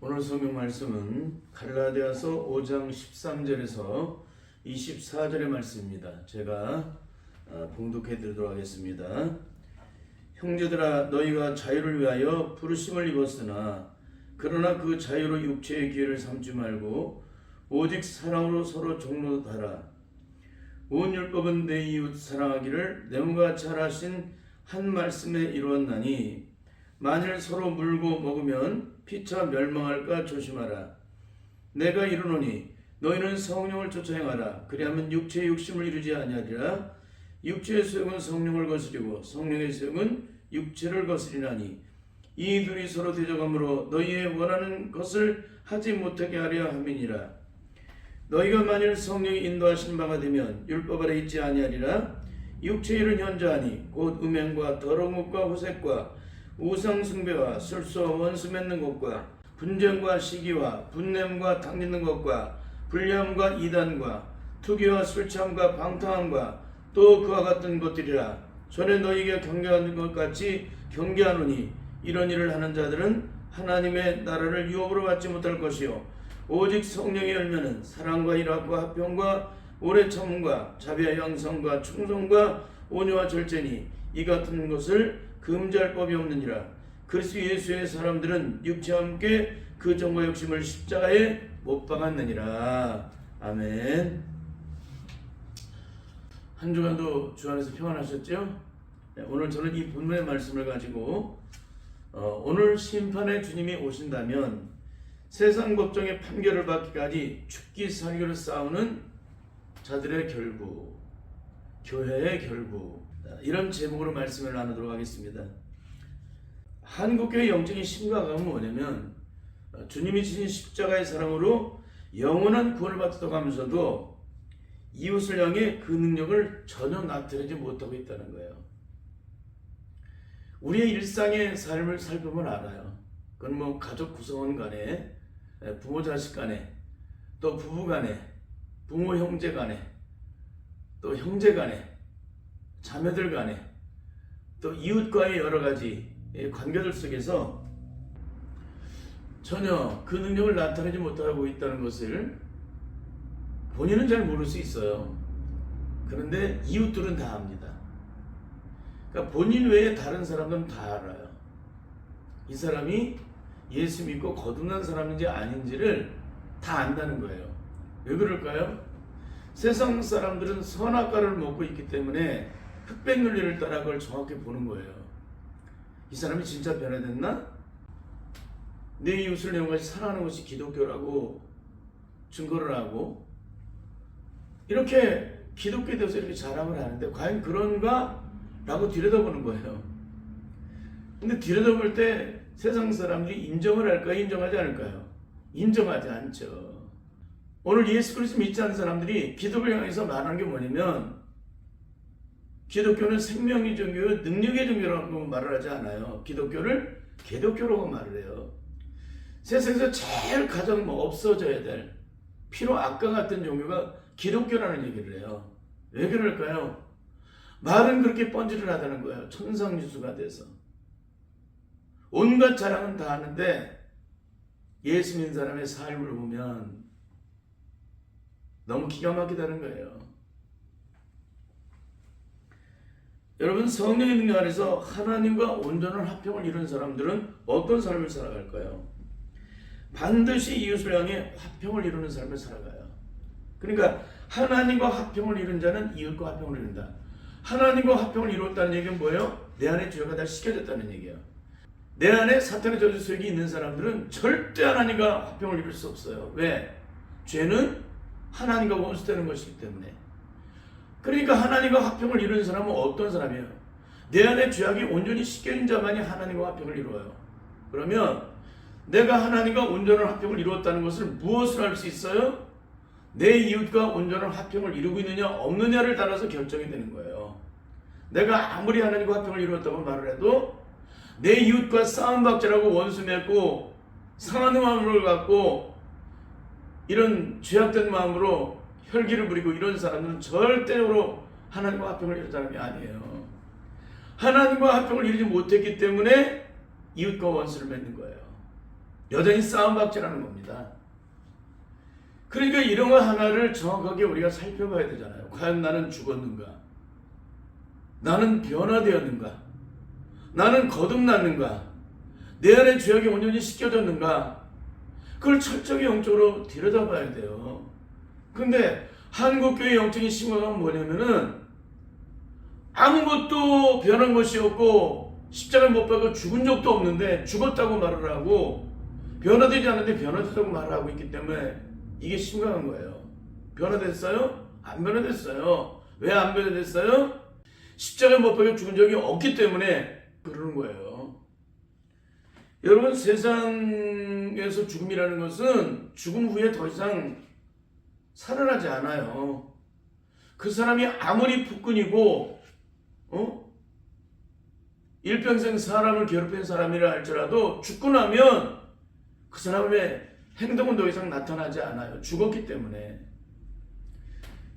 오늘 성경 말씀은 갈라디아서 5장 13절에서 24절의 말씀입니다. 제가 봉독해 드리도록 하겠습니다. 형제들아, 너희가 자유를 위하여 부르심을 입었으나 그러나 그 자유로 육체의 기회를 삼지 말고 오직 사랑으로 서로 종로하라. 온 율법은 내 이웃 사랑하기를 내 몸과 잘 하신 한 말씀에 이루었나니 만일 서로 물고 먹으면 피차 멸망할까 조심하라. 내가 이르노니 너희는 성령을 쫓아 행하라. 그리하면 육체의 욕심을 이루지 아니하리라. 육체의 소욕은 성령을 거스리고 성령의 소욕은 육체를 거스리나니 이 둘이 서로 대적함으로 너희의 원하는 것을 하지 못하게 하려 함이니라. 너희가 만일 성령이 인도하신 바가 되면 율법 아래 있지 아니하리라. 육체의 일은 현저하니 곧 음행과 더러운 것과 호색과 우상 숭배와 술수와 원수 맺는 것과 분쟁과 시기와 분냄과 당짓는 것과 불리함과 이단과 투기와 술취함과 방탕함과 또 그와 같은 것들이라. 전에 너희에게 경계하는 것 같이 경계하노니 이런 일을 하는 자들은 하나님의 나라를 유업으로 받지 못할 것이요 오직 성령의 열매는 사랑과 일합과 화평과 오래 참음과 자비와 양성과 충성과 온유와 절제니 이 같은 것을 금지할 법이 없느니라. 그리스도 예수의 사람들은 육체와 함께 그 정과 욕심을 십자가에 못 박았느니라. 아멘. 한 주간도 주 안에서 평안하셨죠? 오늘 저는 이 본문의 말씀을 가지고 오늘 심판의 주님이 오신다면 세상 법정의 판결을 받기까지 죽기 살기로 싸우는 자들의 결국, 교회의 결국, 이런 제목으로 말씀을 나누도록 하겠습니다. 한국교회의 영적인 심각함은 뭐냐면 주님이 지신 십자가의 사랑으로 영원한 구원을 받도록 하면서도 이웃을 향해 그 능력을 전혀 나타내지 못하고 있다는 거예요. 우리의 일상의 삶을 살펴보면 알아요. 그건 뭐 가족 구성원 간에, 부모 자식 간에, 또 부부 간에, 부모 형제 간에, 또 형제 간에, 자매들 간에, 또 이웃과의 여러 가지 관계들 속에서 전혀 그 능력을 나타내지 못하고 있다는 것을 본인은 잘 모를 수 있어요. 그런데 이웃들은 다 압니다. 그러니까 본인 외에 다른 사람들은 다 알아요. 이 사람이 예수 믿고 거듭난 사람인지 아닌지를 다 안다는 거예요. 왜 그럴까요? 세상 사람들은 선악과를 먹고 있기 때문에 흑백 논리를 따라 그걸 정확히 보는 거예요. 이 사람이 진짜 변화됐나? 내 이웃을 내 몸같이 사랑하는 것이 기독교라고 증거를 하고 이렇게 기독교에 대해서 이렇게 자랑을 하는데 과연 그런가? 라고 들여다보는 거예요. 근데 들여다볼 때 세상 사람들이 인정을 할까요? 인정하지 않을까요? 인정하지 않죠. 오늘 예수 그리스도 믿지 않는 사람들이 기독교를 향해서 말하는 게 뭐냐면 기독교는 생명의 종교요 능력의 종교라고 말을 하지 않아요. 기독교를 개독교라고 말을 해요. 세상에서 제일 가장 없어져야 될 피로 악과 같은 종교가 기독교라는 얘기를 해요. 왜 그럴까요? 말은 그렇게 뻔질을 하다는 거예요. 천상유수가 돼서 온갖 자랑은 다 하는데 예수 믿는 사람의 삶을 보면 너무 기가 막히다는 거예요. 여러분, 성령의 능력 안에서 하나님과 온전한 화평을 이룬 사람들은 어떤 삶을 살아갈까요? 반드시 이웃을 향해 화평을 이루는 삶을 살아가요. 그러니까 하나님과 화평을 이룬 자는 이웃과 화평을 이룬다. 하나님과 화평을 이루었다는 얘기는 뭐예요? 내 안에 죄가 다 씻겨졌다는 얘기예요. 내 안에 사탄의 저주 세력이 있는 사람들은 절대 하나님과 화평을 이룰 수 없어요. 왜? 죄는 하나님과 원수되는 것이기 때문에. 그러니까 하나님과 화평을 이루는 사람은 어떤 사람이에요? 내 안에 죄악이 온전히 씻겨진 자만이 하나님과 화평을 이루어요. 그러면 내가 하나님과 온전한 화평을 이루었다는 것을 무엇을 알 수 있어요? 내 이웃과 온전한 화평을 이루고 있느냐 없느냐를 따라서 결정이 되는 거예요. 내가 아무리 하나님과 화평을 이루었다고 말을 해도 내 이웃과 싸움박질하고 원수 맺고 상한 마음을 갖고 이런 죄악된 마음으로 혈기를 부리고 이런 사람들은 절대로 하나님과 화평을 이룬 사람이 아니에요. 하나님과 화평을 이루지 못했기 때문에 이웃과 원수를 맺는 거예요. 여전히 싸움박질하는 겁니다. 그러니까 이런 거 하나를 정확하게 우리가 살펴봐야 되잖아요. 과연 나는 죽었는가? 나는 변화되었는가? 나는 거듭났는가? 내 안에 죄악이 온전히 씻겨졌는가? 그걸 철저히 영적으로 들여다봐야 돼요. 근데 한국교회 영적인 심각은 뭐냐면은 아무것도 변한 것이 없고 십자가에 못 박아 죽은 적도 없는데 죽었다고 말을 하고 변화되지 않는데 변화됐다고 말을 하고 있기 때문에 이게 심각한 거예요. 변화됐어요? 안 변화됐어요. 왜 안 변화됐어요? 십자가에 못 박아 죽은 적이 없기 때문에 그러는 거예요. 여러분, 세상에서 죽음이라는 것은 죽음 후에 더 이상 살아나지 않아요. 그 사람이 아무리 폭군이고 일평생 사람을 괴롭힌 사람이라 할지라도 죽고 나면 그 사람의 행동은 더 이상 나타나지 않아요. 죽었기 때문에.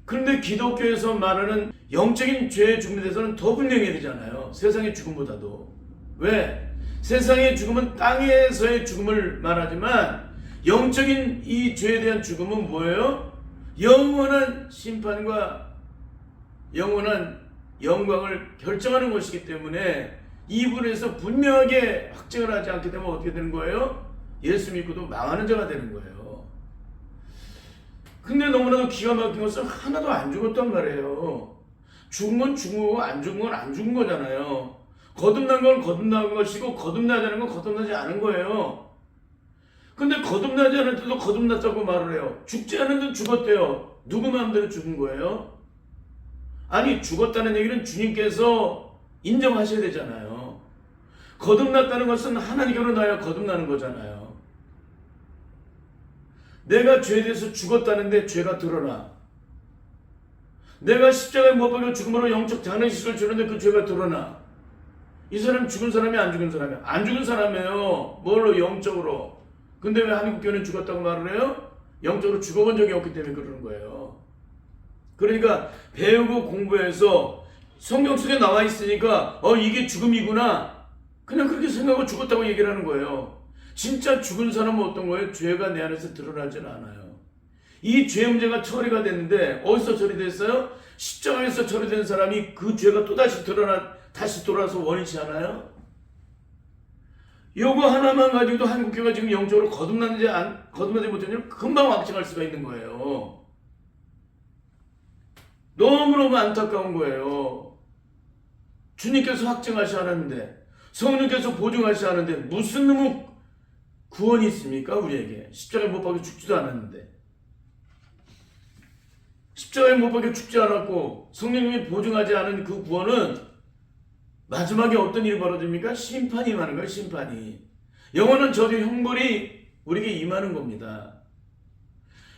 그런데 기독교에서 말하는 영적인 죄의 죽음에 대해서는 더 분명해지잖아요. 세상의 죽음보다도. 왜? 세상의 죽음은 땅에서의 죽음을 말하지만 영적인 이 죄에 대한 죽음은 뭐예요? 영원한 심판과 영원한 영광을 결정하는 것이기 때문에 이 부분에서 분명하게 확증을 하지 않게 되면 어떻게 되는 거예요? 예수 믿고도 망하는 자가 되는 거예요. 근데 너무나도 기가 막힌 것은 하나도 안 죽었단 말이에요. 죽은 건 죽은 거고 안 죽은 건 안 죽은 거잖아요. 거듭난 건 거듭난 것이고 거듭나지 않은 건 거듭나지 않은 거예요. 근데 거듭나지 않을 때도 거듭났다고 말을 해요. 죽지 않은 데도 죽었대요. 누구 마음대로 죽은 거예요? 아니, 죽었다는 얘기는 주님께서 인정하셔야 되잖아요. 거듭났다는 것은 하나님께로 나야 거듭나는 거잖아요. 내가 죄에 대해서 죽었다는데 죄가 드러나. 내가 십자가에 못 박혀 죽음으로 영적 장례식을 주는데 그 죄가 드러나. 이 사람 죽은 사람이 안 죽은 사람이야? 안 죽은 사람이에요. 뭘로? 영적으로. 근데 왜 한국교회는 죽었다고 말을 해요? 영적으로 죽어본 적이 없기 때문에 그러는 거예요. 그러니까 배우고 공부해서 성경 속에 나와 있으니까 이게 죽음이구나. 그냥 그렇게 생각하고 죽었다고 얘기를 하는 거예요. 진짜 죽은 사람은 어떤 거예요? 죄가 내 안에서 드러나지는 않아요. 이 죄 문제가 처리가 됐는데 어디서 처리됐어요? 십자가에서 처리된 사람이 그 죄가 또다시 다시 돌아서 원인치 않아요? 요거 하나만 가지고도 한국교회가 지금 영적으로 거듭나지 못했냐면 금방 확증할 수가 있는 거예요. 너무너무 안타까운 거예요. 주님께서 확증하셔야 하는데, 성령께서 보증하셔야 하는데 무슨 놈의 구원이 있습니까? 우리에게 십자가에 못 박혀 죽지도 않았는데, 십자가에 못 박혀 죽지 않았고 성령님이 보증하지 않은 그 구원은 마지막에 어떤 일이 벌어집니까? 심판이 임하는 거예요. 심판이. 영원한 저주 형벌이 우리에게 임하는 겁니다.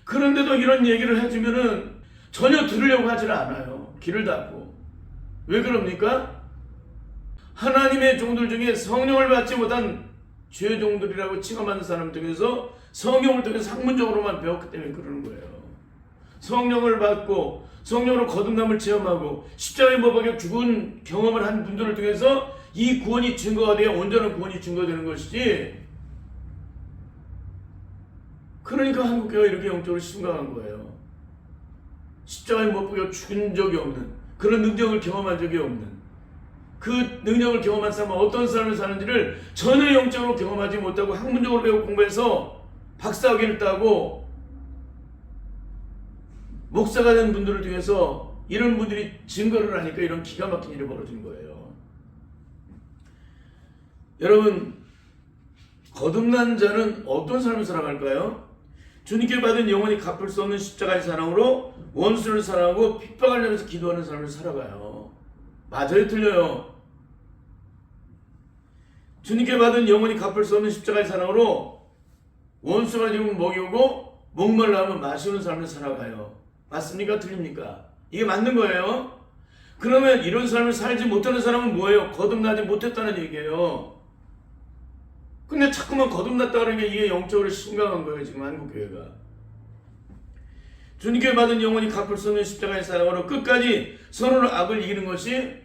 그런데도 이런 얘기를 해주면은 전혀 들으려고 하질 않아요. 귀를 닫고. 왜 그럽니까? 하나님의 종들 중에 성령을 받지 못한 죄종들이라고 칭함하는 사람 중에서 성령을 통해서 학문적으로만 배웠기 때문에 그러는 거예요. 성령을 받고 성령으로 거듭남을 체험하고 십자가에 못 박혀 죽은 경험을 한 분들을 통해서 이 구원이 증거가 돼야 온전한 구원이 증거되는 것이지. 그러니까 한국교회가 이렇게 영적으로 심각한 거예요. 십자가에 못 박혀 죽은 적이 없는, 그런 능력을 경험한 적이 없는, 그 능력을 경험한 사람은 어떤 삶을 사는지를 전혀 영적으로 경험하지 못하고 학문적으로 배우고 공부해서 박사학위를 따고 목사가 된 분들을 통해서 이런 분들이 증거를 하니까 이런 기가 막힌 일이 벌어진 거예요. 여러분, 거듭난 자는 어떤 삶을 살아갈까요? 주님께 받은 영원히 갚을 수 없는 십자가의 사랑으로 원수를 사랑하고 핍박을 하면서 기도하는 삶을 살아가요. 맞아요? 틀려요? 주님께 받은 영원히 갚을 수 없는 십자가의 사랑으로 원수가 지금 먹이고 목말라 하면 마시는 삶을 살아가요. 맞습니까? 틀립니까? 이게 맞는 거예요. 그러면 이런 삶을 살지 못하는 사람은 뭐예요? 거듭나지 못했다는 얘기예요. 근데 자꾸만 거듭났다는 게 이게 영적으로 심각한 거예요. 지금 한국교회가. 주님께 받은 영원히 갚을 수 없는 십자가의 사랑으로 끝까지 선으로 악을 이기는 것이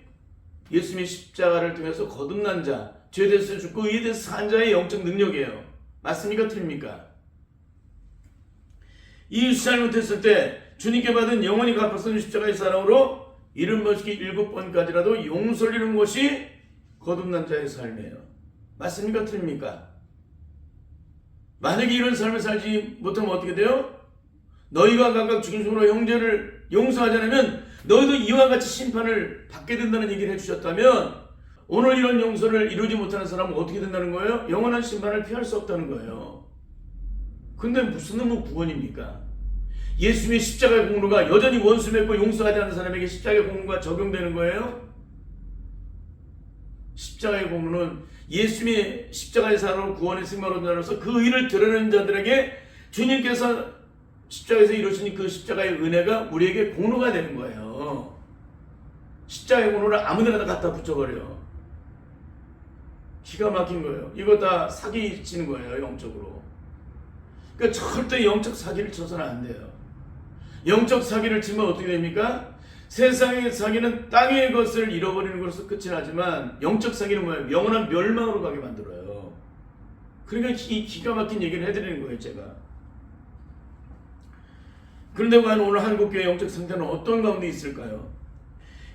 예수님의 십자가를 통해서 거듭난 자, 죄에 대해서 죽고 의에 대해서 산 자의 영적 능력이에요. 맞습니까? 틀립니까? 이웃이 잘못했을 때 주님께 받은 영원히 갚아쓰는 십자가의 사랑으로 이른 것이 7번까지라도 용서를 이루는 것이 거듭난 자의 삶이에요. 맞습니까? 틀립니까? 만약에 이런 삶을 살지 못하면 어떻게 돼요? 너희가 각각 죽임으로 형제를 용서하지 않으면 너희도 이와 같이 심판을 받게 된다는 얘기를 해주셨다면 오늘 이런 용서를 이루지 못하는 사람은 어떻게 된다는 거예요? 영원한 심판을 피할 수 없다는 거예요. 근데 무슨 놈의 구원입니까? 예수님의 십자가의 공로가 여전히 원수 맺고 용서하지 않는 사람에게 십자가의 공로가 적용되는 거예요? 십자가의 공로는 예수님의 십자가의 사랑으로 구원의 승마로 자로서 그 의를 드러내는 자들에게 주님께서 십자가에서 이루신 그 십자가의 은혜가 우리에게 공로가 되는 거예요. 십자가의 공로를 아무데나 갖다 붙여버려. 기가 막힌 거예요. 이거 다 사기 치는 거예요, 영적으로. 그러니까 절대 영적 사기를 쳐서는 안 돼요. 영적 사기를 치면 어떻게 됩니까? 세상의 사기는 땅의 것을 잃어버리는 것으로 끝이 나지만 영적 사기는 뭐예요? 영원한 멸망으로 가게 만들어요. 그러니까 이 기가 막힌 얘기를 해드리는 거예요, 제가. 그런데 과연 오늘 한국교회 영적 상태는 어떤 가운데 있을까요?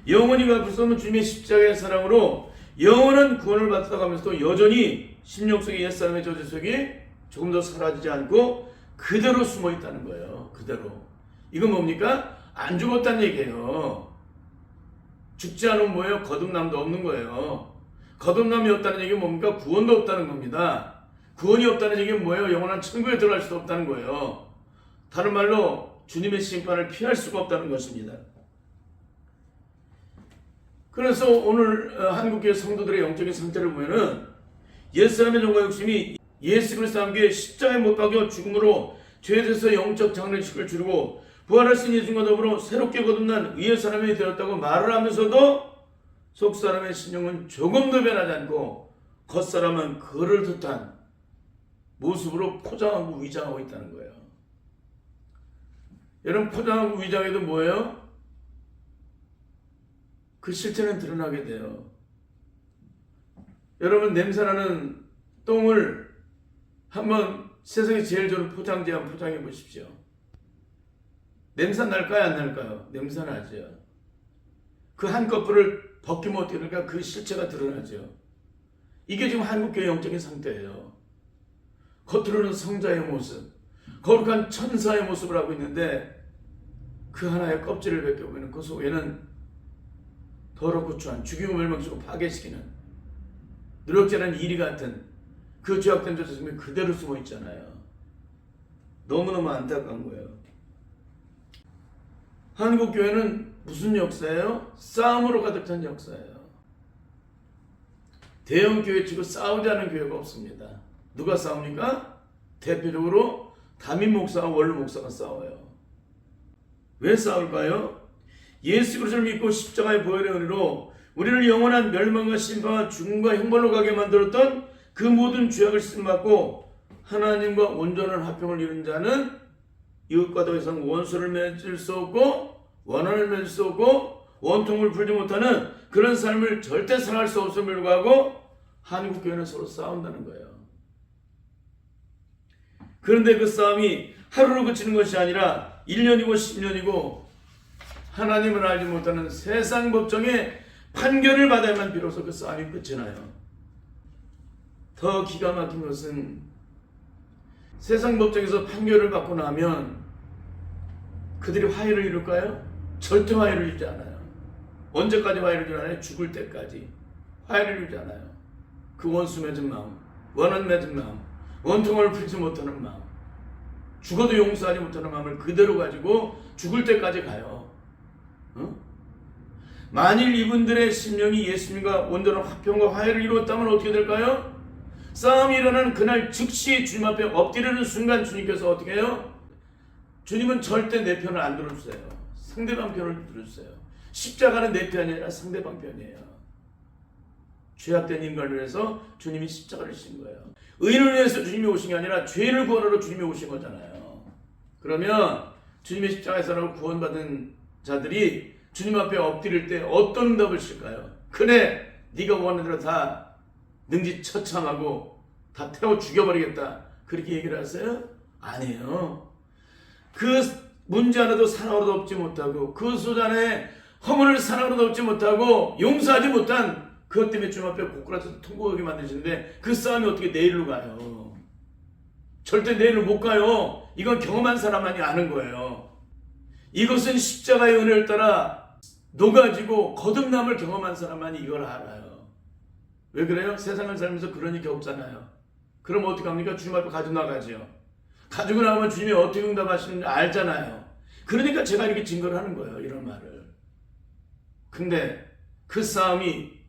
영원히 갚을 수 없는 주님의 십자가의 사랑으로 영원한 구원을 받아가면서도 여전히 심령 속의 옛사람의 저주 속이 조금 더 사라지지 않고 그대로 숨어 있다는 거예요. 그대로. 이건 뭡니까? 안 죽었다는 얘기예요. 죽지 않으면 뭐예요? 거듭남도 없는 거예요. 거듭남이 없다는 얘기는 뭡니까? 구원도 없다는 겁니다. 구원이 없다는 얘기는 뭐예요? 영원한 천국에 들어갈 수도 없다는 거예요. 다른 말로 주님의 심판을 피할 수가 없다는 것입니다. 그래서 오늘 한국교회 성도들의 영적인 상태를 보면은 옛사람의 종과 욕심이 예수 그리스도와 함께 십자가에 못 박여 죽음으로 죄에 대해서 영적 장례식을 치르고 부활하신 예수님과 더불어 새롭게 거듭난 의의 사람이 되었다고 말을 하면서도 속사람의 신령은 조금도 변하지 않고 겉사람은 그를 듯한 모습으로 포장하고 위장하고 있다는 거예요. 여러분, 포장하고 위장해도 뭐예요? 그 실체는 드러나게 돼요. 여러분, 냄새나는 똥을 한번 세상에 제일 좋은 포장지 한번 포장해 보십시오. 냄새 날까요? 안 날까요? 냄새 나죠. 그 한꺼풀을 벗기면 어떻게 될까? 그 실체가 드러나죠. 이게 지금 한국교회 영적인 상태예요. 겉으로는 성자의 모습, 거룩한 천사의 모습을 하고 있는데 그 하나의 껍질을 벗겨보면 그 속에는 더럽고 추한 죽이고 멸망시키고 파괴시키는 누럭질한 이리 같은 그 죄악된 자성이 그대로 숨어 있잖아요. 너무너무 안타까운 거예요. 한국교회는 무슨 역사예요? 싸움으로 가득 찬 역사예요. 대형교회 치고 싸우지 않은 교회가 없습니다. 누가 싸웁니까? 대표적으로 담임 목사와 원로 목사가 싸워요. 왜 싸울까요? 예수 그리스도를 믿고 십자가의 보혈의 은혜로 우리를 영원한 멸망과 심판과 죽음과 형벌로 가게 만들었던 그 모든 죄악을 씻음받고 하나님과 온전한 화평을 이룬 자는 이웃과 더 이상 원수를 맺을 수 없고 원한을 맺을 수 없고 원통을 풀지 못하는 그런 삶을 절대 살아갈 수 없음을 불구하고 한국교회는 서로 싸운다는 거예요. 그런데 그 싸움이 하루로 그치는 것이 아니라 1년이고 10년이고 하나님을 알지 못하는 세상 법정의 판결을 받아야만 비로소 그 싸움이 끝이 나요. 더 기가 막힌 것은 세상 법정에서 판결을 받고 나면 그들이 화해를 이룰까요? 절대 화해를 이루지 않아요. 언제까지 화해를 이루나요? 죽을 때까지 화해를 이루지 않아요. 그 원수 맺은 마음, 원한 맺은 마음, 원통을 풀지 못하는 마음, 죽어도 용서하지 못하는 마음을 그대로 가지고 죽을 때까지 가요. 만일 이분들의 심령이 예수님과 온전한 화평과 화해를 이루었다면 어떻게 될까요? 싸움이 일어나는 그날 즉시 주님 앞에 엎드리는 순간 주님께서 어떻게 해요? 주님은 절대 내 편을 안 들어주세요. 상대방 편을 들어주세요. 십자가는 내 편이 아니라 상대방 편이에요. 죄악된 인간을 위해서 주님이 십자가를 지신 거예요. 의인을 위해서 주님이 오신 게 아니라 죄를 구원하러 주님이 오신 거잖아요. 그러면 주님의 십자가에서 구원받은 자들이 주님 앞에 엎드릴 때 어떤 응답을 칠까요? 그래, 네가 원하는 대로 다 능지처참하고 다 태워 죽여버리겠다. 그렇게 얘기를 하세요? 아니에요. 그 문제 하나도 사랑으로 덮지 못하고 그 소잔의 허물을 사랑으로 덮지 못하고 용서하지 못한 그것 때문에 주님 앞에 고꾸라져서 통곡하게 만드시는데 그 싸움이 어떻게 내일로 가요? 절대 내일로 못 가요. 이건 경험한 사람만이 아는 거예요. 이것은 십자가의 은혜를 따라 녹아지고 거듭남을 경험한 사람만이 이걸 알아요. 왜 그래요? 세상을 살면서 그런 일이 없잖아요. 그럼 어떻게 합니까? 주님 앞에 가지고 나가죠. 가지고 나가면 주님이 어떻게 응답하시는지 알잖아요. 그러니까 제가 이렇게 증거를 하는 거예요. 이런 말을. 근데 그 싸움이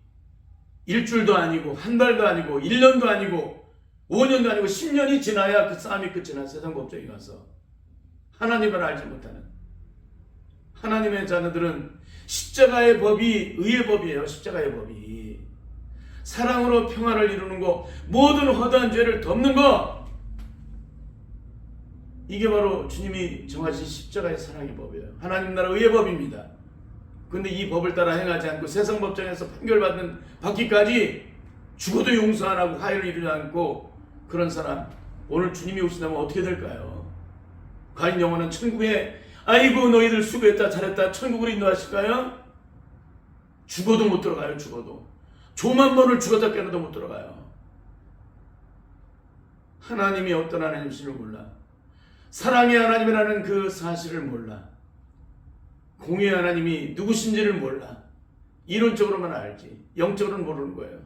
일주일도 아니고 한 달도 아니고 1년도 아니고 5년도 아니고 10년이 지나야 그 싸움이 끝이 나. 세상 법정에 가서 하나님을 알지 못하는 하나님의 자녀들은 십자가의 법이 의의 법이에요. 십자가의 법이 사랑으로 평화를 이루는 거, 모든 허다한 죄를 덮는 거, 이게 바로 주님이 정하신 십자가의 사랑의 법이에요. 하나님 나라 의의 법입니다. 근데 이 법을 따라 행하지 않고 세상 법정에서 받기까지 죽어도 용서 안 하고 화해를 이루지 않고 그런 사람, 오늘 주님이 오신다면 어떻게 될까요? 과연 영원한 천국에 아이고 너희들 수고했다 잘했다 천국으로 인도하실까요? 죽어도 못 들어가요. 죽어도 조만 번을 죽었다 깨어나도 못 들어가요. 하나님이 어떤 하나님이신지를 몰라. 사랑의 하나님이라는 그 사실을 몰라. 공의의 하나님이 누구신지를 몰라. 이론적으로만 알지 영적으로는 모르는 거예요.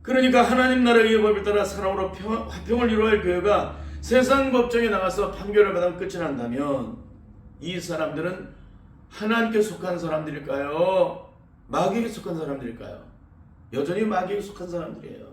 그러니까 하나님 나라의 법을 따라 사랑으로 화평을 이루어야 할 교회가 세상 법정에 나가서 판결을 받으면 끝이 난다면 이 사람들은 하나님께 속한 사람들일까요? 마귀에게 속한 사람들일까요? 여전히 마귀에게 속한 사람들이에요.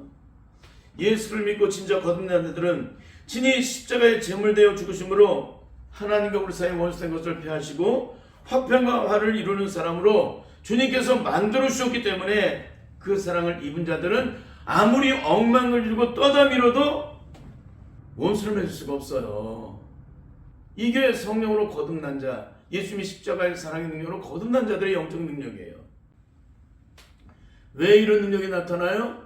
예수를 믿고 진짜 거듭난 자들은 친히 십자가에 제물되어 죽으심으로 하나님과 우리 사이에 원수된 것을 폐하시고 화평과 화를 이루는 사람으로 주님께서 만들어 주셨기 때문에 그 사랑을 입은 자들은 아무리 엉망을 이루고 떠다 밀어도 원수를 맺을 수가 없어요. 이게 성령으로 거듭난 자, 예수님이 십자가의 사랑의 능력으로 거듭난 자들의 영적 능력이에요. 왜 이런 능력이 나타나요?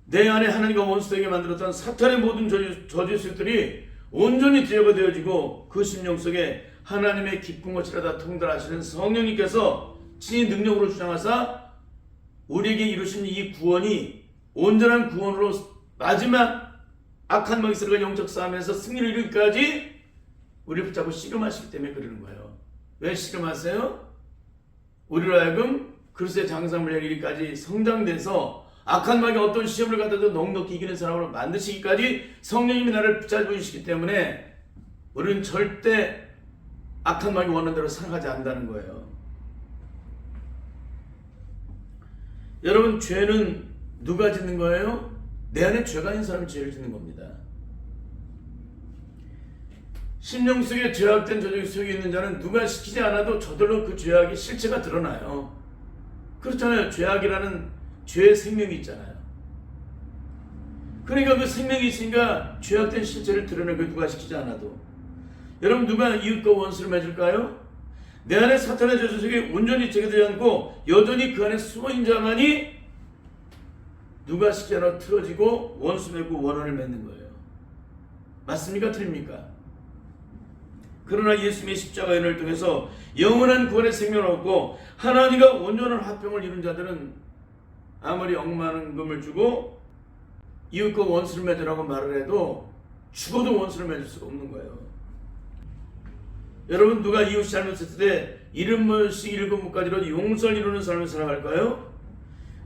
내 안에 하나님과 원수되게 만들었던 사탄의 모든 저주술들이 온전히 제거가 되어지고 그 심령 속에 하나님의 기쁜 것이라 다 통달하시는 성령님께서 친히 능력으로 주장하사 우리에게 이루신 이 구원이 온전한 구원으로 마지막 악한 마귀들과 영적 싸움에서 승리를 이루기까지 우리를 붙잡고 씨름하시기 때문에 그러는 거예요. 왜 씨름하세요? 우리로 하여금 그리스도의 장성을 이루기까지 성장돼서 악한 마귀 어떤 시험을 갖다도 넉넉히 이기는 사람으로 만드시기까지 성령님이 나를 붙잡으시기 때문에 우리는 절대 악한 마귀 원하는 대로 살아가지 않는다는 거예요. 여러분, 죄는 누가 짓는 거예요? 내 안에 죄가 있는 사람이 죄를 짓는 겁니다. 심령 속에 죄악된 저녁이 속에 있는 자는 누가 시키지 않아도 저절로 그 죄악의 실체가 드러나요. 그렇잖아요. 죄악이라는 죄의 생명이 있잖아요. 그러니까 그 생명이 있으니까 죄악된 실체를 드러내고 누가 시키지 않아도. 여러분, 누가 이웃과 원수를 맺을까요? 내 안에 사탄의 저주 속에 온전히 제거되지 않고 여전히 그 안에 숨어있는 자만이 누가 시키지 않아도 틀어지고 원수 맺고 원한을 맺는 거예요. 맞습니까? 틀립니까? 그러나 예수님의 십자가의 은혜를 통해서 영원한 구원의 생명을 얻고 하나님과 온전한 화평을 이룬 자들은 아무리 억만금을 주고 이웃과 원수를 맺으라고 말을 해도 죽어도 원수를 맺을 수가 없는 거예요. 여러분, 누가 이웃이 잘못했을 때 7번씩 7번까지로 용서를 이루는 삶을 살아갈까요?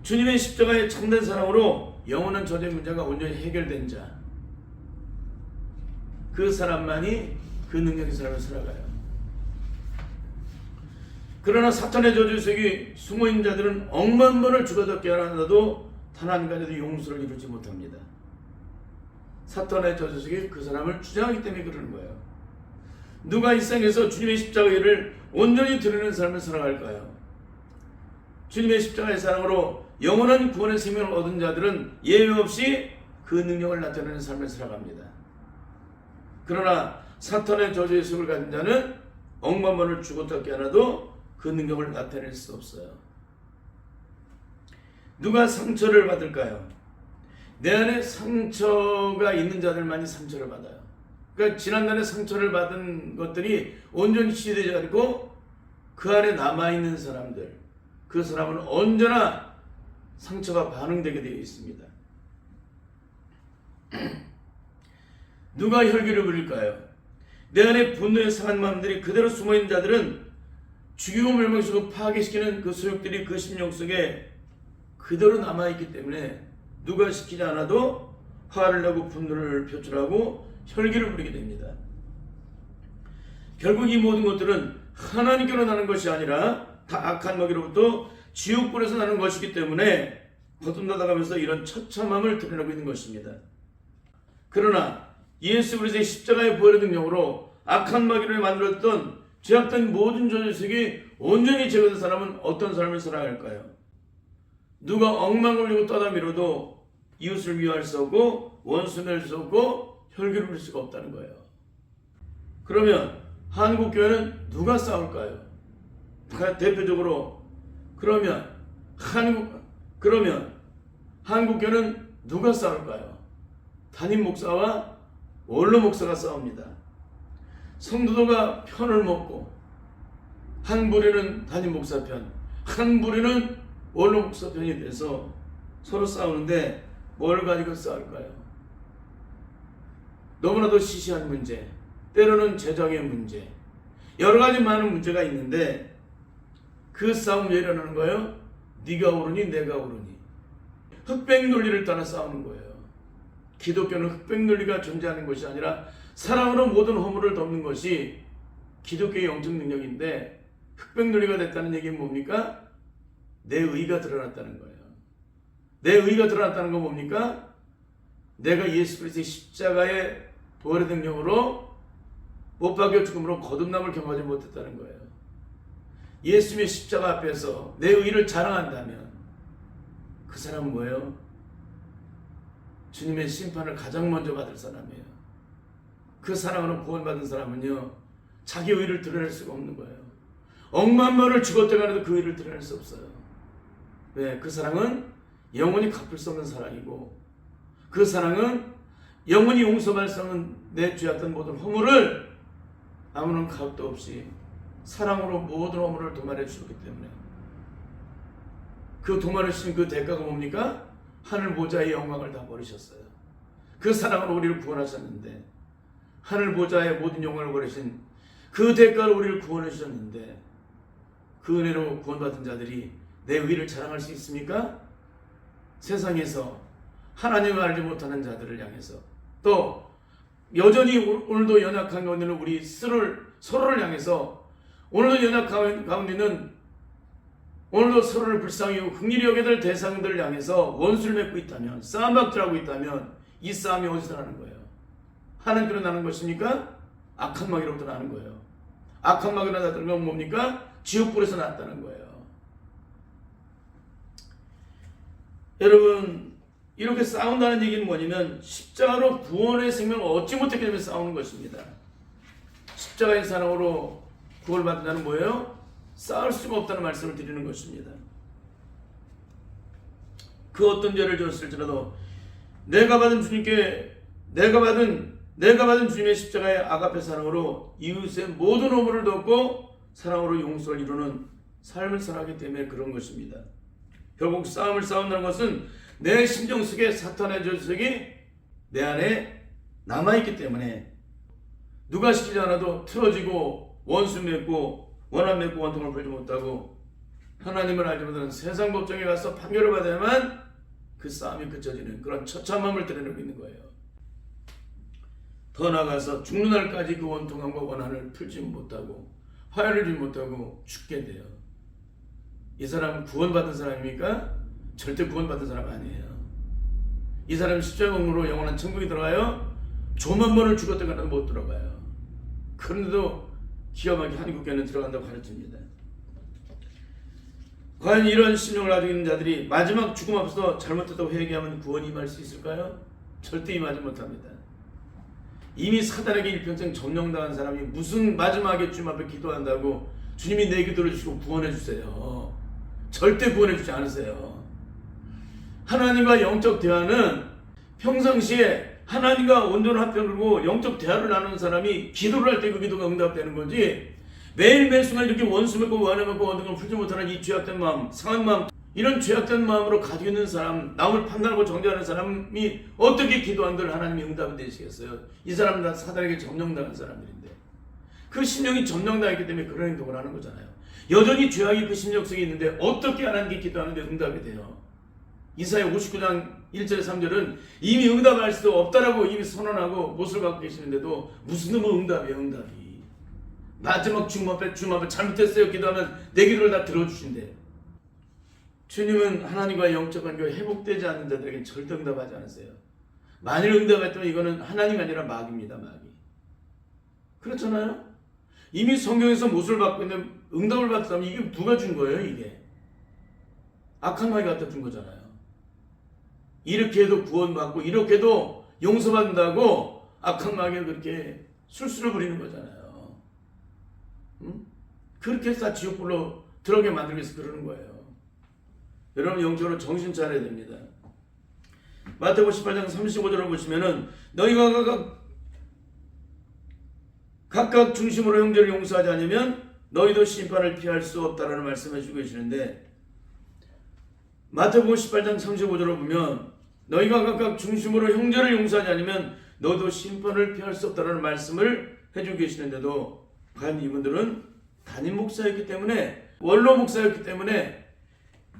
주님의 십자가의 참된 사랑으로 영원한 저주의 문제가 온전히 해결된 자, 그 사람만이 그 능력의 삶을 살아가요. 그러나 사탄의 저주 속에 숨어있는 자들은 억만 번을 죽어도 깨어나도 하나님까지도 용서를 이루지 못합니다. 사탄의 저주 속에 그 사람을 주장하기 때문에 그러는 거예요. 누가 이 세상에서 주님의 십자가를 온전히 드리는 삶을 살아갈까요? 주님의 십자가의 사랑으로 영원한 구원의 생명을 얻은 자들은 예외 없이 그 능력을 나타내는 삶을 살아갑니다. 그러나 사탄의 저주의 속을 가진 자는 억만 번을 죽었다 깨어나도 그 능력을 나타낼 수 없어요. 누가 상처를 받을까요? 내 안에 상처가 있는 자들만이 상처를 받아요. 그러니까 지난날에 상처를 받은 것들이 온전히 치유되지 않고 그 안에 남아있는 사람들, 그 사람은 언제나 상처가 반응되게 되어 있습니다. 누가 혈기를 부릴까요? 내 안에 분노의 상한 마음들이 그대로 숨어있는 자들은 죽이고 멸망시키고 파괴시키는 그 소욕들이 그 심령 속에 그대로 남아있기 때문에 누가 시키지 않아도 화를 내고 분노를 표출하고 혈기를 부리게 됩니다. 결국 이 모든 것들은 하나님께로 나는 것이 아니라 다 악한 먹이로부터 지옥불에서 나는 것이기 때문에 거듭나가면서 이런 처참함을 드러내고 있는 것입니다. 그러나 예수 그리스도의 십자가의 부활의 능력으로 악한 마귀로 만들었던 죄악된 모든 존재색이 온전히 제거된 사람은 어떤 삶을 살아갈까요? 누가 엉망을 울리고 떠다밀어도 이웃을 미워할 수 없고 원수를 수 없고 혈기를 부릴 수가 없다는 거예요. 그러면 한국교회는 누가 싸울까요? 대표적으로 그러면 한국교회는 누가 싸울까요? 담임 목사와 원로 목사가 싸웁니다. 성도도가 편을 먹고 한 부류는 담임 목사 편, 한 부류는 원로 목사 편이 돼서 서로 싸우는데 뭘 가지고 싸울까요? 너무나도 시시한 문제, 때로는 재정의 문제, 여러 가지 많은 문제가 있는데 그 싸움 왜 일어나는 거예요? 네가 옳으니 내가 옳으니 흑백 논리를 따라 싸우는 거예요. 기독교는 흑백 논리가 존재하는 것이 아니라 사랑으로 모든 허물을 덮는 것이 기독교의 영적 능력인데 흑백 논리가 됐다는 얘기는 뭡니까? 내 의가 드러났다는 거예요. 내 의가 드러났다는 건 뭡니까? 내가 예수 그리스도의 십자가의 부활의 능력으로 못 박여 죽음으로 거듭남을 경험하지 못했다는 거예요. 예수님의 십자가 앞에서 내 의를 자랑한다면 그 사람은 뭐예요? 주님의 심판을 가장 먼저 받을 사람이에요. 그 사랑으로 구원받은 사람은요, 자기 의를 드러낼 수가 없는 거예요. 억만 번을 죽었다가 해도 그 의를 드러낼 수 없어요. 왜? 그 사랑은 영원히 갚을 수 없는 사랑이고, 그 사랑은 영원히 용서할 수 없는 내 죄악된 모든 허물을 아무런 값도 없이 사랑으로 모든 허물을 도말해 주셨기 때문에, 그 도말해 주신 그 대가가 뭡니까? 하늘 보좌의 영광을 다 버리셨어요. 그 사랑으로 우리를 구원하셨는데, 하늘 보좌의 모든 영광을 버리신 그 대가로 우리를 구원해 주셨는데, 그 은혜로 구원받은 자들이 내 의를 자랑할 수 있습니까? 세상에서 하나님을 알지 못하는 자들을 향해서, 또 여전히 오늘도 연약한 가운데 있는 우리 서로를 향해서, 오늘도 연약한 가운데 있는, 오늘도 서로를 불쌍히 여기고 긍휼히 여겨야 될 대상들을 향해서 원수를 맺고 있다면, 싸움박질하고 있다면 이 싸움이 어디서 나는 거예요? 하나님께로 나는 것입니까? 악한 마귀로부터 나는 거예요. 악한 마귀로 나는 건 뭡니까? 지옥불에서 났다는 거예요. 여러분, 이렇게 싸운다는 얘기는 뭐냐면 십자가로 구원의 생명을 얻지 못했기 때문에 싸우는 것입니다. 십자가의 사랑으로 구원받은 자는 뭐예요? 싸울 수가 없다는 말씀을 드리는 것입니다. 그 어떤 죄를 지었을지라도 내가 받은 주님의 십자가의 아가페 사랑으로 이웃의 모든 허물을 덮고 사랑으로 용서를 이루는 삶을 살아가기 때문에 그런 것입니다. 결국 싸움을 싸운다는 것은 내 심정 속에 사탄의 저주색이 내 안에 남아있기 때문에 누가 시키지 않아도 틀어지고 원수 맺고 원한 맺고 원통을 풀지 못하고 하나님을 알지 못하는 세상 법정에 가서 판결을 받아야만 그 싸움이 그쳐지는 그런 처참함을 드러내고 있는 거예요. 더 나아가서 죽는 날까지 그 원통함과 원한을 풀지 못하고 화해를 주지 못하고 죽게 돼요. 이 사람은 구원받은 사람입니까? 절대 구원받은 사람 아니에요. 이 사람은 십자가으로 영원한 천국에 들어가요? 조만 번을 죽었다가는 못 들어가요. 그런데도 기가 막히게 한국교회는 들어간다고 가르칩니다. 과연 이런 신령을 가지고 있는 자들이 마지막 죽음 앞에서 잘못했다고 회개하면 구원이 임할 수 있을까요? 절대 임하지 못합니다. 이미 사단에게 일평생 점령당한 사람이 무슨 마지막에 주님 앞에 기도한다고 주님이 내 기도를 주시고 구원해 주세요. 절대 구원해 주지 않으세요. 하나님과 영적 대화는 평상시에 하나님과 온전한 합편을 하고 영적 대화를 나누는 사람이 기도를 할 때 그 기도가 응답되는 거지, 매일 매 순간 이렇게 원수 맺고 원해 맺고 원등을 풀지 못하는 이 죄악된 마음, 상한 마음, 이런 죄악된 마음으로 가지고 있는 사람, 남을 판단하고 정죄하는 사람이 어떻게 기도한들 하나님이 응답이 되시겠어요? 이 사람은 다 사단에게 점령당한 사람들인데, 그 심령이 점령당했기 때문에 그런 행동을 하는 거잖아요. 여전히 죄악이 그 심령 속에 있는데 어떻게 하나님께 기도하는데 응답이 돼요? 이사야 59장 1절 3절은 이미 응답할 수도 없다라고 이미 선언하고 못을 갖고 계시는데도 무슨 놈의 응답이에요, 응답이. 마지막 주님 앞에 잘못했어요 기도하면 내 기도를 다 들어주신대. 주님은 하나님과 영적 관계가 회복되지 않는 자들에게 절대 응답하지 않으세요. 만일 응답했다면 이거는 하나님이 아니라 마귀입니다, 마귀. 그렇잖아요? 이미 성경에서 못을 받고 있는 응답을 받았다면 이게 누가 준 거예요, 이게? 악한 마귀 갖다 준 거잖아요. 이렇게 해도 구원받고 이렇게 해도 용서받는다고 악한 마귀가 그렇게 술수를 부리는 거잖아요. 그렇게 해서 다 지옥불로 들어가게 만들기 위해서 그러는 거예요. 여러분 영적으로 정신 차려야 됩니다. 마태복음 18장 35절을 보시면은 너희가 각각 중심으로 형제를 용서하지 않으면 너희도 심판을 피할 수 없다라는 말씀을 해주고 계시는데, 마태복음 18장 35절을 보면 너희가 각각 중심으로 형제를 용서하지 않으면 너도 심판을 피할 수 없다라는 말씀을 해주고 계시는데도, 과연 이분들은 담임 목사였기 때문에, 원로 목사였기 때문에,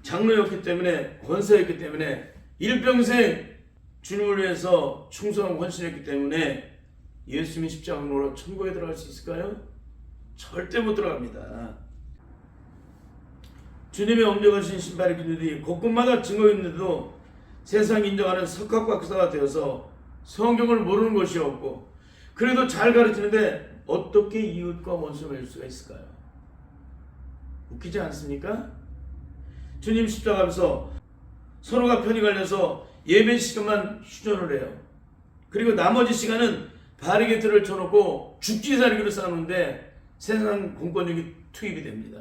장로였기 때문에, 권사였기 때문에, 일평생 주님을 위해서 충성하고 헌신했기 때문에 예수님이 십자가로 천국에 들어갈 수 있을까요? 절대 못 들어갑니다. 주님의 엄정하신 신발의 그들이 곳곳마다 증거 있는데도 세상 인정하는 석학박사가 되어서 성경을 모르는 것이 없고, 그래도 잘 가르치는데 어떻게 이웃과 원수를 맺을 수가 있을까요? 웃기지 않습니까? 주님 십자가에서 서로가 편이 갈려서 예배 시간만 휴전을 해요. 그리고 나머지 시간은 바리게이트를 쳐놓고 죽기살기로 싸우는데 세상 공권력이 투입이 됩니다.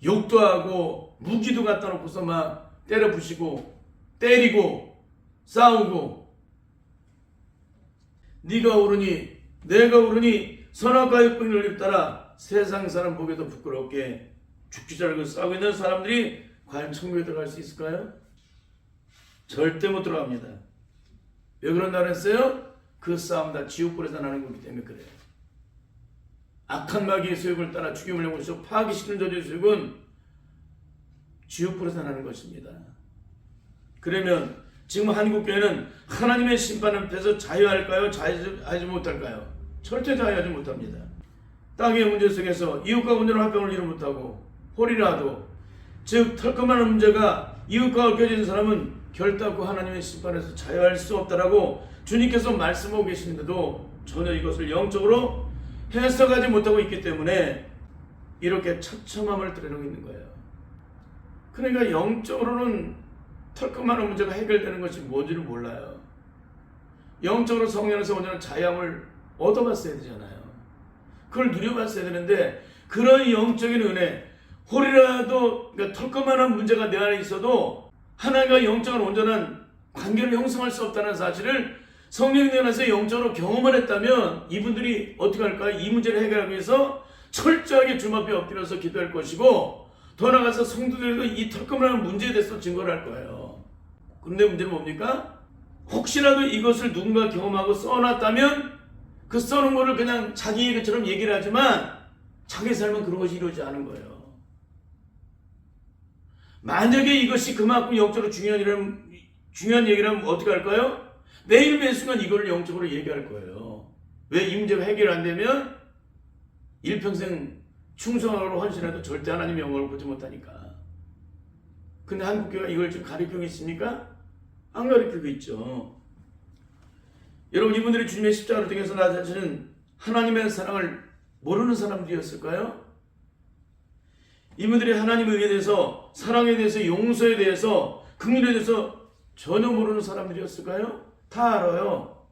욕도 하고 무기도 갖다 놓고서 막 때려 부시고 때리고 싸우고, 네가 옳으니 내가 옳으니 선악과 역병을 따라 세상 사람 보기에도 부끄럽게 죽기 살고 싸우고 있는 사람들이 과연 천국에 들어갈 수 있을까요? 절대 못 들어갑니다. 왜 그런다고 했어요? 그 싸움 다 지옥불에서 나는 거기 때문에 그래요. 악한 마귀의 소욕을 따라 죽임을 행하시고 파괴시키는 저주의 소욕은 지옥불에서 나는 것입니다. 그러면 지금 한국교회는 하나님의 심판 앞에서 자유할까요? 자유하지 못할까요? 절대 자유하지 못합니다. 땅의 문제 속에서 이웃과 온전한 화평을 이루 못하고 홀이라도, 즉 털끔한 문제가 이웃과 얽혀진 사람은 결단코 하나님의 심판에서 자유할 수 없다라고 주님께서 말씀하고 계시는데도 전혀 이것을 영적으로 해석하지 못하고 있기 때문에 이렇게 처참함을 드러내고 있는 거예요. 그러니까 영적으로는 털끔한 문제가 해결되는 것이 뭔지를 몰라요. 영적으로 성령에서 온전한 자유함을 얻어봤어야 되잖아요. 그걸 누려봤어야 되는데, 그런 영적인 은혜, 홀이라도, 그러니까 털끔한 문제가 내 안에 있어도 하나님과 영적인 온전한 관계를 형성할 수 없다는 사실을 성령에 대해서 영적으로 경험을 했다면 이분들이 어떻게 할까요? 이 문제를 해결하기 위해서 철저하게 주님 앞에 엎드려서 기도할 것이고, 더 나아가서 성도들도 이 털끔한 문제에 대해서 증거를 할 거예요. 그런데 문제는 뭡니까? 혹시라도 이것을 누군가 경험하고 써놨다면 그 써놓은 거를 그냥 자기 얘기처럼 얘기를 하지만 자기 삶은 그런 것이 이루어지지 않은 거예요. 만약에 이것이 그만큼 영적으로 중요한 얘기라면 어떻게 할까요? 매일 매 순간 이거를 영적으로 얘기할 거예요. 왜? 이 문제가 해결 안 되면 일평생 충성하고 헌신해도 절대 하나님의 영광을 보지 못하니까. 근데 한국교회가 이걸 좀 가르치고 있습니까? 안 가르치고 있죠. 여러분, 이분들이 주님의 십자가를 통해서 나 자신은 하나님의 사랑을 모르는 사람들이었을까요? 이분들이 하나님에 대해서, 사랑에 대해서, 용서에 대해서, 긍휼에 대해서 전혀 모르는 사람들이었을까요? 다 알아요.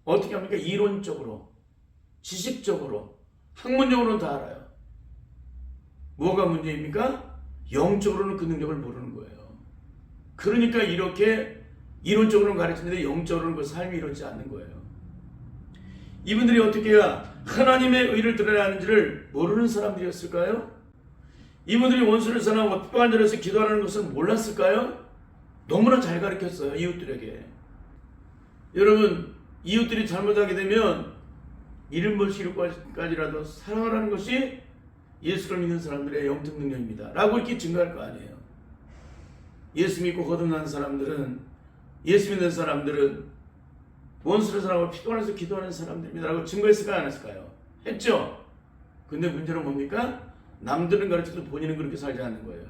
어떻게 합니까? 이론적으로, 지식적으로, 학문적으로는 다 알아요. 뭐가 문제입니까? 영적으로는 그 능력을 모르는 거예요. 그러니까 이렇게 이론적으로는 가르치는데 영적으로는 그 삶이 이렇지 않는 거예요. 이분들이 어떻게 해야 하나님의 의를 드러내는지를 모르는 사람들이었을까요? 이분들이 원수를 사랑하고 핍박한 자로서 기도하는 것을 몰랐을까요? 너무나 잘 가르쳤어요. 이웃들에게. 여러분, 이웃들이 잘못하게 되면 이른 벌시로까지라도 사랑하라는 것이 예수를 믿는 사람들의 영적 능력입니다 라고 이렇게 증거할 거 아니에요. 예수 믿고 거듭난 사람들은, 예수 믿는 사람들은 원수를 사랑하고 핍박해서 기도하는 사람들입니다 라고 증거했을까요? 안 했을까요? 했죠. 근데 문제는 뭡니까? 남들은 가르쳐도 본인은 그렇게 살지 않는 거예요.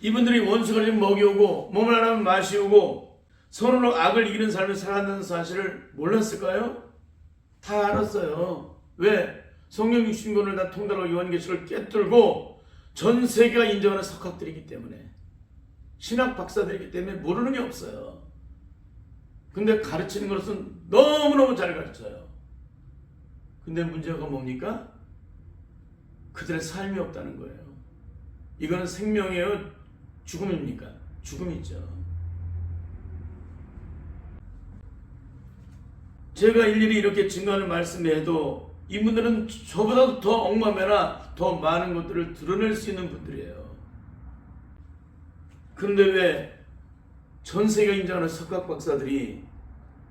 이분들이 원수가 좀 먹이오고 몸을 하나면 마시오고 서로로 악을 이기는 삶을 살아가는 사실을 몰랐을까요? 다 알았어요. 왜? 성령 60권을 다 통달하고 요한계시를 깨뚫고 전 세계가 인정하는 석학들이기 때문에, 신학 박사들이기 때문에 모르는 게 없어요. 근데 가르치는 것은 너무너무 잘 가르쳐요. 근데 문제가 뭡니까? 그들의 삶이 없다는 거예요. 이거는 생명이에요? 죽음입니까? 죽음이죠. 제가 일일이 이렇게 증거하는 말씀에도 이분들은 저보다 더 억만매나 더 많은 것들을 드러낼 수 있는 분들이에요. 그런데 왜 전 세계가 인정하는 석학 박사들이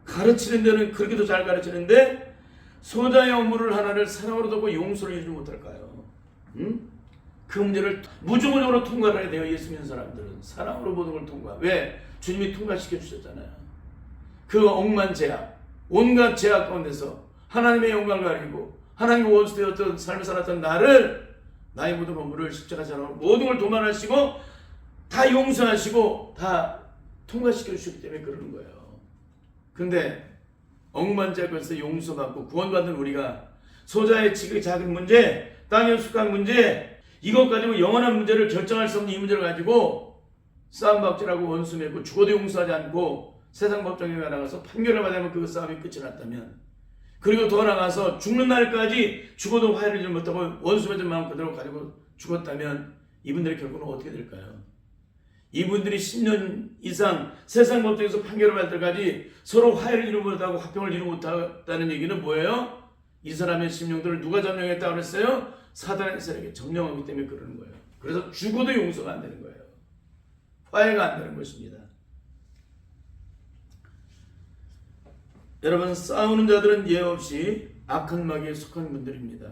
가르치는 데는 그렇게도 잘 가르치는데 소자의 업무를 하나를 사랑으로 돕고 용서를 이루지 못할까요? 그 문제를 무조건적으로 통과를 해야 돼요. 예수 믿는 사람들은 사랑으로 모든 걸 통과. 왜? 주님이 통과시켜 주셨잖아요. 그 억만 제약, 온갖 제약 가운데서 하나님의 영광을 가리고 하나님의 원수되었던 삶을 살았던 나를, 나의 모든 업무를 십자가 자로 모든 걸 도말하시고 다 용서하시고 다 통과시켜 주셨기 때문에 그러는 거예요. 근데 억만 제약에서 용서받고 구원받는 우리가 소자의 지극히 작은 문제, 땅의 숙한 문제, 이것 가지고 영원한 문제를 결정할 수 없는 이 문제를 가지고 싸움박질하고 원수 맺고 죽어도 용서하지 않고 세상 법정에 나가서 판결을 받으면 그 싸움이 끝이 났다면, 그리고 더 나가서 죽는 날까지 죽어도 화해를 좀 못하고 원수 맺은 마음 그대로 가지고 죽었다면 이분들의 결과는 어떻게 될까요? 이분들이 10년 이상 세상 법정에서 판결을 받을 때까지 서로 화해를 이루지 못하고 화평을 이루지 못했다는 얘기는 뭐예요? 이 사람의 심령들을 누가 점령했다고 그랬어요? 사단의 세력이 점령하기 때문에 그러는 거예요. 그래서 죽어도 용서가 안 되는 거예요. 화해가 안 되는 것입니다. 여러분, 싸우는 자들은 예 없이 악한 마귀에 속한 분들입니다.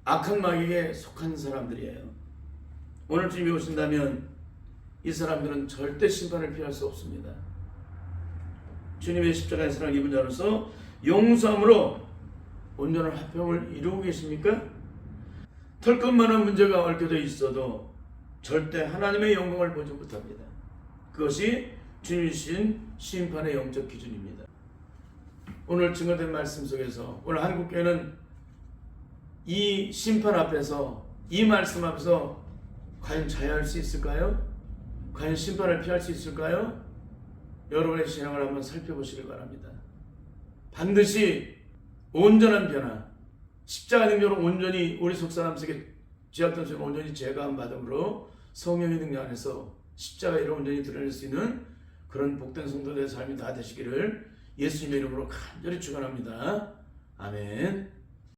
악한 마귀에 속한 사람들이에요. 오늘 주님이 오신다면 이 사람들은 절대 심판을 피할 수 없습니다. 주님의 십자가의 사랑을 입은 자로서 용서함으로 온전한 화평을 이루고 계십니까? 털끝만한 문제가 얽혀져 있어도 절대 하나님의 영광을 보지 못합니다. 그것이 주님이 주신 심판의 영적 기준입니다. 오늘 증거된 말씀 속에서 오늘 한국교회는 이 심판 앞에서, 이 말씀 앞에서 과연 자유할 수 있을까요? 과연 심판을 피할 수 있을까요? 여러분의 신앙을 한번 살펴보시길 바랍니다. 반드시 온전한 변화, 십자가 능력으로 온전히 우리 속사람 속에 죄악된 죄를 온전히 제거한 받음으로 성령의 능력 안에서 십자가의 일을 온전히 드러낼 수 있는 그런 복된 성도들의 삶이 다 되시기를 예수님의 이름으로 간절히 축원합니다. 아멘.